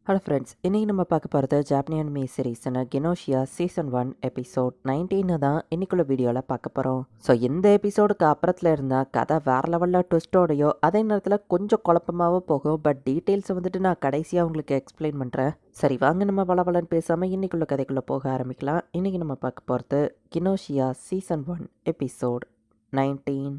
Hello friends, இன்றைக்கி நம்ம பார்க்க போகிறது ஜாப்பனி அனிமே சீரீஸான கினோஷியா சீசன் 1 எபிசோட் 19 தான் இன்னைக்குள்ள வீடியோவில் பார்க்க போகிறோம். ஸோ இந்த எபிசோடுக்கு அப்புறத்தில் இருந்தால் கதை வேறு லெவலில் ட்விஸ்டோடையோ அதே நேரத்தில் கொஞ்சம் குழப்பமாகவும் போகும். பட் டீட்டெயில்ஸை வந்துட்டு நான் கடைசியாக உங்களுக்கு எக்ஸ்பிளைன் பண்ணுறேன். சரி வாங்க நம்ம வளவலன்னு பேசாமல் இன்னைக்குள்ள கதைக்குள்ளே போக ஆரம்பிக்கலாம். இன்றைக்கி நம்ம பார்க்க போகிறது கினோஷியா சீசன் 1 எபிசோட் 19.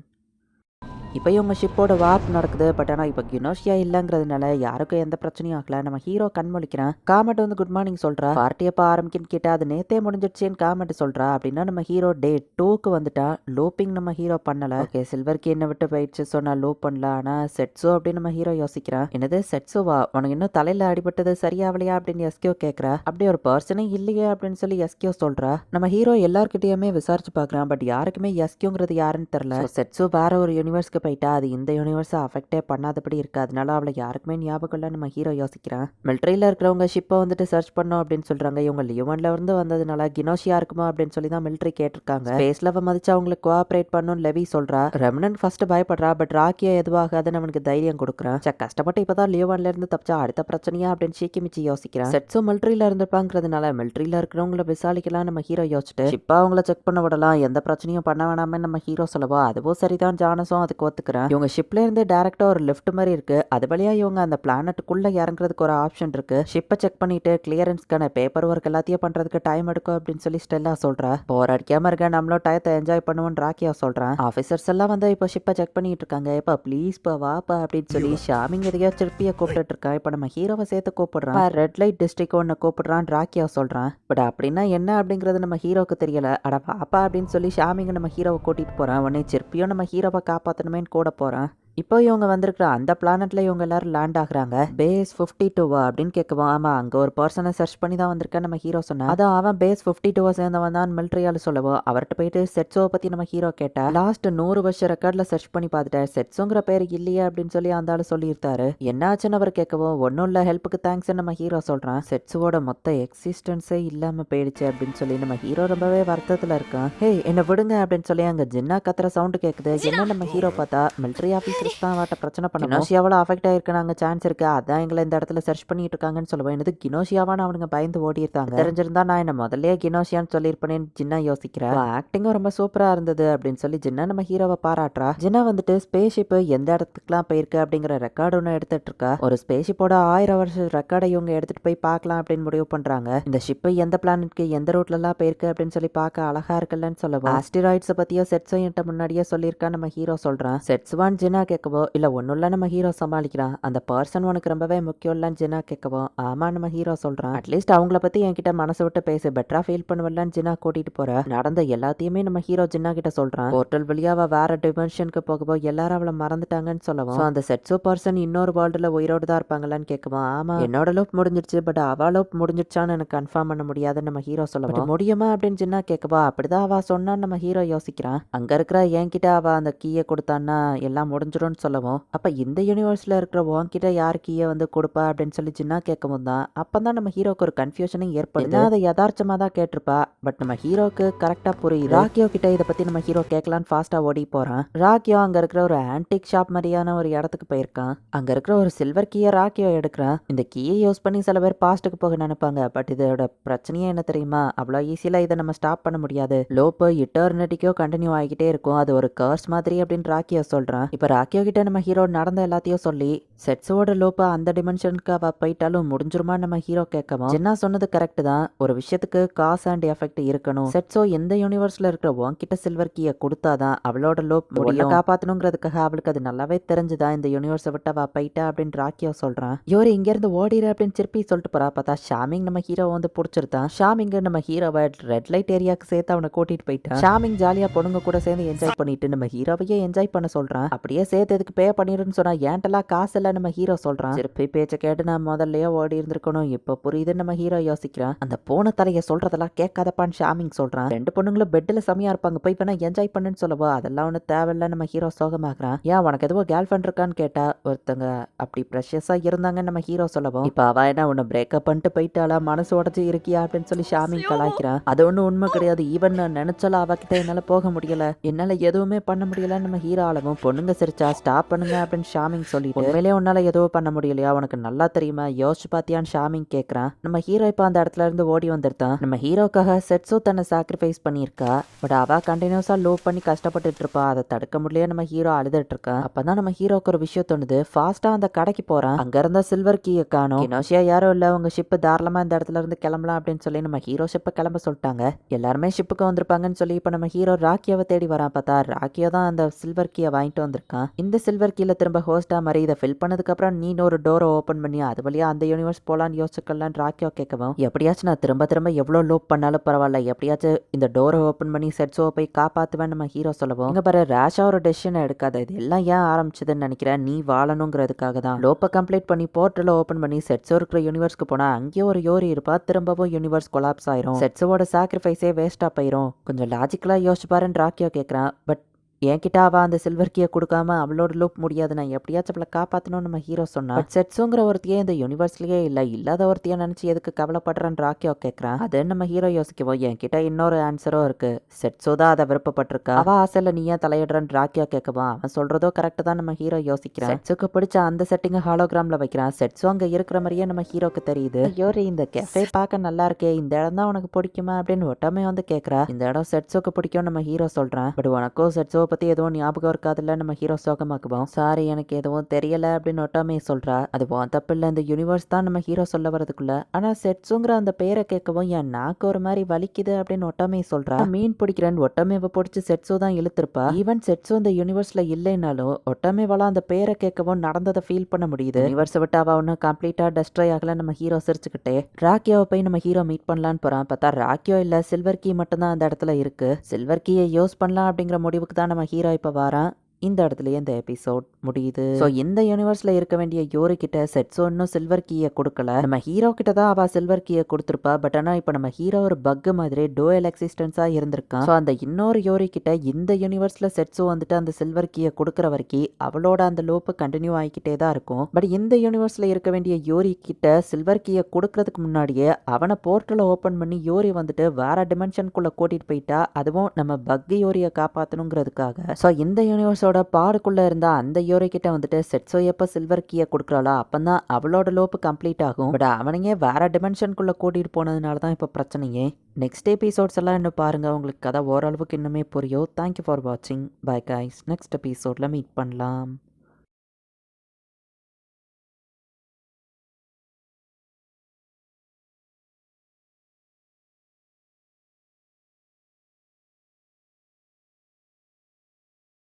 இப்போ இவங்க ஷிப்போட வார்ப் நடக்குது. பட் ஆனால் இப்போ கினோஷியா இல்லைங்கிறதுனால யாருக்கும் எந்த பிரச்சனையும் ஆகல. நம்ம ஹீரோ கண்மொழிக்கிறான். காமெண்ட் வந்து குட் மார்னிங் சொல்கிறா. பார்ட்டி எப்போ ஆரம்பிக்குன்னு கேட்டால் அது நேத்தே முடிஞ்சிடுச்சேன்னு காமெண்ட் சொல்கிறா. அப்படின்னா நம்ம ஹீரோ டே 2க்கு வந்துட்டா. லூப்பிங் நம்ம ஹீரோ பண்ணலை. ஓகே, சில்வர் கீ என்ன விட்டு போயிடுச்சு. ஸோ நான் லூப் பண்ணல. ஆனால் செட்ஸோ அப்படின்னு நம்ம ஹீரோ யோசிக்கிறான். என்னது செட்ஸோவா? உனக்கு இன்னும் தலையில் அடிபட்டது சரியாவலையா அப்படின்னு எஸ்கியோ கேட்குறா. அப்படி ஒரு பர்சனே இல்லையே அப்படின்னு சொல்லி எஸ்கியோ சொல்கிறா. நம்ம ஹீரோ எல்லார்கிட்டயுமே விசாரிச்சு பார்க்குறான். பட் யாருக்குமே எஸ்கியோங்கிறது யாருன்னு தெரில. செட்ஸோ வேற ஒரு யூனிவர்ஸ்க்கு போயிட்டா. அது இந்த யூனிவர்ஸை அஃபெக்டே பண்ணாதபடி இருக்கு. அதனால அவளை யாருக்குமே ஞாபகம் இல்லை நம்ம ஹீரோ யோசிக்கிறான். மிலிட்ரியில் இருக்கிறவங்க ஷிப்பை வந்துட்டு சர்ச் பண்ணோம் அப்படின்னு சொல்றாங்க. இவங்க லியோன்ல இருந்து வந்ததுனால கினோஷியா இருக்குமா அப்படின்னு சொல்லி தான் மிலிட்ரி கேட்டிருக்காங்க. ஸ்பேஸ்ல மதிச்சு அவங்களுக்கு கோஆபரேட் பண்ணும் லெவி சொல்றா. ரெமனன் ஃபர்ஸ்ட் பயப்படுறா. பட் ராக்கியா எதுவாகாதுன்னு அவனுக்கு தைரியம் கொடுக்குறான். கஷ்டப்பட்டு இப்பதான் லியோன்ல இருந்து தப்பிச்சா அடுத்த பிரச்சனையா அப்படின்னு சீக்கிமிச்சு யோசிக்கிறான். செட்ஸும் மிலிட்ரியில இருந்திருப்பாங்கிறதுனால மிலிட்ரியில இருக்கிறவங்கள விசாரிக்கலாம் நம்ம ஹீரோ யோசிச்சுட்டு ஷிப்பா அவங்கள செக் பண்ண விடலாம். எந்த பிரச்சனையும் பண்ண வேணாமே நம்ம ஹீரோ சொல்லவோ அதுவும் சரிதான். ஜானஸும் அதுக்கு ஒத்துக்கிறேன். இவங்க ஷிப்ல இருந்து டைரக்டா ஒரு லிஃப்ட் மாதிரி இருக்கு. அது வழியா இவங்க அந்த பிளானட்டுக்குள்ள இறங்குறதுக்கு ஒரு ஆப்ஷன் இருக்கு. ஷிப்பை செக் பண்ணிட்டு கிளியரன்ஸ்க்கான பேப்பர் ஒர்க் எல்லாத்தையும் பண்றதுக்கு டைம் எடுக்கும் அப்படின்னு சொல்லி ஸ்டெல்லா சொல்றா. போர் அடிக்காம இருக்க நம்மளும் டயத்தை என்ஜாய் பண்ணுவோம் ராக்கியா சொல்றான். ஆஃபீஸர்ஸ் எல்லாம் வந்து இப்போ ஷிப்பை செக் பண்ணிட்டு இருக்காங்க. இப்போ ப்ளீஸ் பா வாப்பா அப்படின்னு சொல்லி ஷாமிங் எதையோ திருப்பிய கூப்பிட்டு இருக்கான். இப்போ நம்ம ஹீரோவை சேர்த்து கூப்பிடுறான். ரெட் லைட் டிஸ்ட்ரிக்ட் ஒன்னு கூப்பிடுறான் ராக்கியா சொல்றான். பட் அப்படின்னா என்ன அப்படிங்கிறது நம்ம ஹீரோக்கு தெரியல. அட வாப்பா அப்படின்னு சொல்லி ஷாமிங்க நம்ம ஹீரோவை கூட்டிட்டு போறான். உடனே திருப்பியும் நம்ம ஹீரோவை காப்பாத்தணுமேன்னு கூட போறான். இப்போ இவங்க வந்திருக்கிற அந்த பிளானட்ல இவங்க எல்லாரும் லேண்ட் ஆகுறாங்க. பேஸ் 52 அப்படின்னு கேட்குவோம். ஆமா, அங்க ஒரு பர்சனை சர்ச் பண்ணி தான் வந்திருக்கேன் நம்ம ஹீரோ சொன்னா. அதான் அவன் பேஸ் 52 சேர்ந்தவன் தான் மிலிட்ரியால சொல்லவும் அவர்கிட்ட போயிட்டு செட்ஸோவை பத்தி நம்ம ஹீரோ கேட்டா. லாஸ்ட் 100 வருஷம் ரெக்கார்ட்ல சர்ச் பண்ணி பார்த்துட்டேன். செட்ஸோங்கிற பேர் இல்லையே அப்படின்னு சொல்லி அந்த ஆளு சொல்லியிருந்தாரு. என்னாச்சுன்னு அவர் கேட்கவும் ஒன்னும் இல்ல, ஹெல்ப்புக்கு தேங்க்ஸ் நம்ம ஹீரோ சொல்றான். செட்ஸோட மொத்த எக்ஸிஸ்டன்ஸே இல்லாம போயிடுச்சு அப்படின்னு சொல்லி நம்ம ஹீரோ ரொம்பவே வருத்தத்துல இருக்கான். ஹே என்ன விடுங்க அப்படின்னு சொல்லி அங்க ஜின்னா கத்துற சவுண்ட் கேக்குது. என்ன நம்ம ஹீரோ பார்த்தா மிலிட்ரி ஆஃபீஸர் தான் வாட்ட பிரச்சனை பண்ண கினோஷியாவால அஃபெக்ட் ஆயிருக்காங்க சான்ஸ் இருக்கு. அதான் எங்களை இந்த இடத்துல சர்ச் பண்ணிட்டு இருக்காங்கன்னு சொல்லுவேன். என்னது கினோஷியாவான்னு அவனுங்க பயந்து ஓடி இருக்காங்க. தெரிஞ்சிருந்தா நான் என்ன முதல்லயே கினோஷியான்னு சொல்லியிருப்பேன்னு ஜின்னா யோசிக்கிறேன். ஆக்டிங்கும் ரொம்ப சூப்பரா இருந்தது அப்படின்னு சொல்லி ஜின்னா நம்ம ஹீரோவை பாராட்டுறா. ஜின்னா வந்துட்டு ஸ்பேஸ் ஷிப் எந்த இடத்துக்குலாம் போயிருக்கு அப்படிங்கிற ரெக்கார்டு ஒன்று எடுத்துட்டு இருக்கா. ஒரு ஸ்பேஸ் ஷிப்போட 1000 வருஷம் ரெக்கார்டை இவங்க எடுத்துட்டு போய் பார்க்கலாம் அப்படின்னு முடிவு பண்றாங்க. இந்த ஷிப் எந்த பிளானட்க்கு எந்த ரூட்ல எல்லாம் போயிருக்கு அப்படின்னு சொல்லி பார்க்க அழகா இருக்குல்லன்னு சொல்லவும் ஆஸ்டிராய்ட்ஸ் பத்தியோ செட்ஸும் என்கிட்ட முன்னாடியே சொல்லியிருக்கா நம்ம ஹீரோ சொல்றான். செட்ஸ் வான் ஜின்னா கேட்கவோ இல்ல ஒன்னும் இல்ல நம்ம ஹீரோ சமாளிக்கிறான். அந்த பர்சன் உனக்கு ரொம்பவே முக்கியம் இல்லன்னு ஜின்னா கேட்கவும் ஆமா நம்ம ஹீரோ சொல்றான். அட்லீஸ்ட் அவங்கள பத்தி என்கிட்ட மனசு விட்டு பேச பெட்டரா ஃபீல் பண்ணுவலன்னு ஜின்னா கூட்டிட்டு போற. நடந்த எல்லாத்தையுமே நம்ம ஹீரோ ஜின்னா கிட்ட சொல்றான். போர்ட்டல் வழியாவ வேற டிமென்ஷனுக்கு போகவோ எல்லாரும் அவளை மறந்துட்டாங்கன்னு சொல்லவும் அந்த செட்ஸோ பர்சன் இன்னொரு வேர்ல்டுல உயிரோடு தான் இருப்பாங்களான்னு கேட்கவும் ஆமா என்னோட லூப் முடிஞ்சிருச்சு. பட் அவ லூப் முடிஞ்சிருச்சான்னு எனக்கு கன்ஃபார்ம் பண்ண முடியாதுன்னு நம்ம ஹீரோ சொல்லவும் முடியுமா அப்படின்னு ஜின்னா கேட்கவா அப்படிதான் அவ சொன்னான்னு நம்ம ஹீரோ யோசிக்கிறான். அங்க இருக்கிற என்கிட்ட அவ அந்த கீயை கொடுத்தான்னா எல்லாம் முடிஞ்சிடும்னு சொல்லவும் அப்ப இந்த யூனிவர்ஸ்ல இருக்கிற உன்கிட்ட யார் கீயை வந்து கொடுப்பா அப்படின்னு சொல்லி ஜின்னா கேட்கவும் தான் அப்பதான் நம்ம ஹீரோக்கு ஒரு கன்ஃபியூஷனும் ஏற்படுது. அதை யதார்த்தமா தான் கேட்டிருப்பா. பட் நம்ம ஹீரோக்கு கரெக்டா புரியுது. ராக்கியோ கிட்ட இதை பத்தி நம்ம ஹீரோ கேட்கலான்னு ஃபாஸ்டா ஓடி போறான். ராக்கியோ அங்க இருக்கிற ஒரு ஆன்டிக் ஷாப் மாதிரியான ஒரு இடத்துக்கு போயிருக்கான். அங்க இருக்கிற ஒரு சில்வர் கீயை ராக்கியோ எடுக்கிறான். இந்த கீயை யூஸ் பண்ணி சில பேர் பாஸ்ட்டுக்கு போக நினைப்பாங்க. பட் இதோட பிரச்சனையே என்ன தெரியுமா? அவ்வளோ ஈஸியில இதை நம்ம ஸ்டாப் பண்ண முடியாது. லோப்பு இட்டர்னிட்டிக்கோ கண்டினியூ ஆகிக்கிட்டே இருக்கும். அது ஒரு கர்ஸ் மாதிரி அப்படின்னு ராக்கியோ சொல்றான். இப்ப ராக்கியோ கிட்ட நம்ம ஹீரோ நடந்த எல்லாத்தையும் சொல்லி செட்ஸோட லோப்ப அந்த டிமென்ஷனுக்கு அவ போயிட்டாலும் முடிஞ்சிருமா நம்ம ஹீரோ கேட்கவும் ஜின்னா சொன்னது கரெக்ட் தான். ஒரு விஷயத்துக்கு காஸ் அண்ட் எஃபெக்ட் இருக்கணும். செட்ஸோ எந்த யூனிவர்ஸ்ல இருக்கிற உன்கிட்ட சில்வர் கீயை கொடுத்தாதான் அவளோட லோப் முடியும் காப்பாத்தணுங்கிறதுக்காக அவளுக்கு அது நல்லாவே தெரிஞ்சுதான் இந்த யூனிவர்ஸை விட்டு அவ போயிட்டா அப்படின்னு ராக்கியோ சொல்றான். இவரு இங்க இருந்து ஓடிடு அப்படின்னு திருப்பி சொல்லிட்டு போறா. பார்த்தா ஷாமிங் நம்ம ஹீரோ வந்து பிடிச்சிருந்தான். ஷாமிங் நம்ம ஹீரோவை ரெட் லைட் ஏரியாவுக்கு சேர்த்து அவனை கூட்டிட்டு போயிட்டான். ஷாமிங் ஜாலியா பொண்ணுங்க கூட சேர்ந்து என்ஜாய் பண்ணிட்டு நம்ம ஹீரோவையே என்ஜாய் பண்ண சொல்றான். அப்படியே சேர்த்து எதுக்கு பே பண்ணிருன்னு சொன்னா ஏன்டெல்லாம் காசு இல்ல நம்ம ஹீரோ சொல்றான். திருப்பி பேச்ச கேட்டு நான் முதல்லயே ஓடி இருந்திருக்கணும். இப்ப புரியுதுன்னு நம்ம ஹீரோ யோசிக்கிறான். அந்த போன தலைய சொல்றதெல்லாம் கேட்காதப்பான்னு ஷாமிங் சொல்றான். 2 பொண்ணுங்களும் பெட்ல செமையா இருப்பாங்க, போய் வேணா என்ஜாய் பண்ணுன்னு சொல்லவோ அதெல்லாம் ஒண்ணு தேவையில்ல நம்ம ஹீரோ சோகமாகறான். ஏன் உனக்கு எதுவும் கேர்ள் ஃப்ரெண்ட் இருக்கான்னு கேட்டா ஒருத்தங்க அப்படி ப்ரெஷஸா இருந்தாங்க நம்ம ஹீரோ சொல்லவும் இப்ப அவ என்ன உன்னை பிரேக்கப் பண்ணிட்டு போயிட்டாளா, மனசு உடச்சு இருக்கியா அப்படின்னு சொல்லி ஷாமிங் கலாய்க்கிறான். அது ஒன்றும் உண்மை கிடையாது. ஈவன் நான் நினைச்சாலும் அவகிட்ட என்னால போக முடியல, என்னால எதுவுமே பண்ண முடியல நம்ம ஹீரோ அளவும் பொண்ணுங்க சிரிச்சா ஸ்டாப் பண்ணுங்க அப்படின்னு ஷாமிங் சொல்லிட்டு உண்மையிலேயே உன்னால எதுவும் பண்ண முடியலையா, உனக்கு நல்லா தெரியுமா, யோசிச்சு பாத்தியான்னு ஷாமிங் கேக்குறான். நம்ம ஹீரோ இப்ப அந்த இடத்துல இருந்து ஓடி வந்துருந்தான். நம்ம ஹீரோக்காக செட்ஸோ தன்னை சாக்ரிஃபைஸ் பண்ணியிருக்கா. பட் அவ கண்டினியூஸா லோ பண்ணி கஷ்டப்பட்டுட்டு இருப்பா. அதை தடுக்க முடியல. நம்ம ஹீரோ அழுதுட்டு இருக்கான். அப்பதான் நம்ம ஹீரோக்கு ஒரு விஷயம் தோணுது. ஃபாஸ்டா அந்த கடைக்கு போறான். அங்க இருந்த சில்வர் கீயை காணோம். கினோஷியா யாரும் இல்ல, உங்க ஷிப் தாராளமா இந்த இடத்துல இருந்து கிளம்பலாம் அப்படின்னு சொல்லி நம்ம ஹீரோ ஷிப்பை கிளம்ப சொல்லிட்டாங்க. எல்லாருமே ஷிப்புக்கு வந்திருப்பாங்கன்னு சொல்லி இப்ப நம்ம ஹீரோ ராக்கியாவை தேடி வரான். பார்த்தா ராக்கியோ தான் அந்த சில்வர் கீயை வாங்கிட்டு வந்திருக்கான். இந்த சில்வர் கீல திரும்ப ஹோஸ்டா மாதிரி இதை ஃபில் பண்ணதுக்கு அப்புறம் நீ ஒரு டோரை ஓபன் பண்ணி அது வழியா அந்த யூனிவர்ஸ் போலான்னு யோசிச்சுக்கலான்னு ராக்கியோ கேட்கவும், எப்படியாச்சும் நான் திரும்ப திரும்ப எவ்வளவு லூப் பண்ணாலும் பரவாயில்ல, எப்படியாச்சும் இந்த டோரை ஓபன் பண்ணி செட்ஸோ போய் காப்பாத்துவேன் நம்ம ஹீரோ சொல்லவும், இங்க பாரு ராஷா ஒரு டெசிஷன் எடுக்காத, இது எல்லாம் ஏன் ஆரம்பிச்சதுன்னு நினைக்கிறேன், நீ வாழணுங்கிறதுக்காக தான். லோப்பை கம்ப்ளீட் பண்ணி போர்ட்டல ஓபன் பண்ணி செட்ஸோ இருக்கிற யூனிவர்ஸ்க்கு போனா அங்கேயே ஒரு யோரி இருப்பா. திரும்பவும் யூனிவர்ஸ் கொலாப்ஸ் ஆயிரும். செட்ஸோட சாக்ரிஃபைஸே வேஸ்டா போயிரும். கொஞ்சம் லாஜிக்கலா யோசிச்சு பாருன்னு ராக்கியோ கேட்கறான். பட் என்கிட்ட அவ அந்த சில்வர் கீயை கொடுக்காம அவளோட லூப் முடியாது, நான் எப்படியாச்சும் அவளை காப்பாற்றணும்னு நம்ம ஹீரோ சொன்னா. பட் செட்ஸுங்கிற ஒருத்தையே இந்த யூனிவர்ஸ்லயே இல்லை, இல்லாத ஒருத்தைய நினைச்சு எதுக்கு கவலைப்படுறான்னு ராக்கியோ கேட்கறான். அது நம்ம ஹீரோ யோசிக்கவும், என்கிட்ட இன்னொரு ஆன்சரும் இருக்கு, செட்ஸோ தான் அதை விருப்பப்பட்டிருக்கா, அவ ஆசையில நீ ஏன் தலையிடுறான்னு ராக்கியோ கேட்கவும், அவன் சொல்றதோ கரெக்ட் தான் நம்ம ஹீரோ யோசிக்கிறான். செட்ஸுக்கு பிடிச்ச அந்த செட்டிங்க ஹாலோகிராம்ல வைக்கிறான். செட்ஸோ அங்க இருக்கிற மாதிரியே நம்ம ஹீரோக்கு தெரியுது. யோரி இந்த கேஃபே பார்க்க நல்லா இருக்கே, இந்த இடம் தான் உனக்கு பிடிக்குமா அப்படின்னு ஒட்டமே வந்து கேட்கறா. இந்த இடம் செட்ஸோக்கு பிடிக்கும் நம்ம ஹீரோ சொல்றான். பட் உனக்கோ செட்ஸோ பத்தி எதுவும் ஞாபகம் இருக்காதுல்ல நம்ம ஹீரோ சோகமாக்குவோம். சாரி எனக்கு எதுவும் தெரியல அப்படின்னு ஒட்டாமே சொல்றா. அது தப்பு இல்ல, இந்த யூனிவர்ஸ் தான் நம்ம ஹீரோ சொல்ல வரதுக்குள்ள. ஆனா செட்ஸுங்கிற அந்த பெயரை கேட்கவும் என் நாக்கு ஒரு மாதிரி வலிக்குது அப்படின்னு ஒட்டாமே சொல்றா. மீன் பிடிக்கிறேன்னு ஒட்டாமேவை பிடிச்சி செட்ஸோ தான் இழுத்துருப்பா. ஈவன் செட்ஸோ இந்த யூனிவர்ஸ்ல இல்லைனாலும் ஒட்டாமேவால அந்த பெயரை கேட்கவும் நடந்ததை ஃபீல் பண்ண முடியுது. யூனிவர்ஸை விட்டு அவ ஒன்னும் கம்ப்ளீட்டா டெஸ்ட்ராய் ஆகல. நம்ம ஹீரோ சிரிச்சுக்கிட்டே ராக்கியோவை போய் நம்ம ஹீரோ மீட் பண்ணலான்னு போறான். பார்த்தா ராக்கியோ இல்ல, சில்வர் கீ மட்டும் தான் அந்த இடத்துல இருக்கு. சில்வர் கீயை யூஸ் பண்ணலாம் அப்படிங்கிற முடிவுக்கு தான் நம்ம ஹீரோ இப்ப வாரான். இந்த இடத்துலயே இந்த எபிசோட் முடியுது. ஸோ இந்த யூனிவர்ஸ்ல இருக்க வேண்டிய யோரி கிட்ட செட்ஸோ இன்னும் சில்வர் கீயை கொடுக்கல. நம்ம ஹீரோ கிட்ட தான் அவ சில்வர் கீயை கொடுத்துருப்பா. பட் ஆனா இப்ப நம்ம ஹீரோ ஒரு பக் மாதிரி டோயல் எக்ஸிஸ்டன்ஸா இருந்திருக்கான். ஸோ அந்த இன்னொரு யோரி கிட்ட இந்த யூனிவர்ஸ்ல செட்ஸோ வந்துட்டு அந்த சில்வர் கீயை கொடுக்குற வரைக்கும் அவளோட அந்த லோப்பு கண்டினியூ ஆகிக்கிட்டே தான் இருக்கும். பட் இந்த யூனிவர்ஸ்ல இருக்க வேண்டிய யோரி கிட்ட சில்வர் கீயை கொடுக்கறதுக்கு முன்னாடியே அவனை போர்ட்டல ஓபன் பண்ணி யோரி வந்துட்டு வேற டிமென்ஷனுக்குள்ள கூட்டிட்டு போயிட்டா, அதுவும் நம்ம பக் யோரியை காப்பாற்றணுங்கிறதுக்காக. ஸோ இந்த யூனிவர்ஸ் பாடுக்குள்ள இருந்தா அந்த யோரி கிட்ட வந்துட்டு செட்ஸோ எப்ப சில்வர் கீயை கொடுக்குறாளோ அப்பதான் அவளோட லோப்பு கம்ப்ளீட் ஆகும். பட் அவனையே வேற டிமென்ஷனுக்குள்ள கூட்டிட்டு போனதுனால தான் இப்ப பிரச்சனையே. நெக்ஸ்ட் எபிசோட்ஸ் எல்லாம் இன்னும் பாருங்க, உங்களுக்கு கதை ஓரளவுக்கு இன்னுமே புரியும். தேங்க்யூ ஃபார் வாட்சிங். பை கைஸ், நெக்ஸ்ட் எபிசோட்ல மீட் பண்ணலாம்.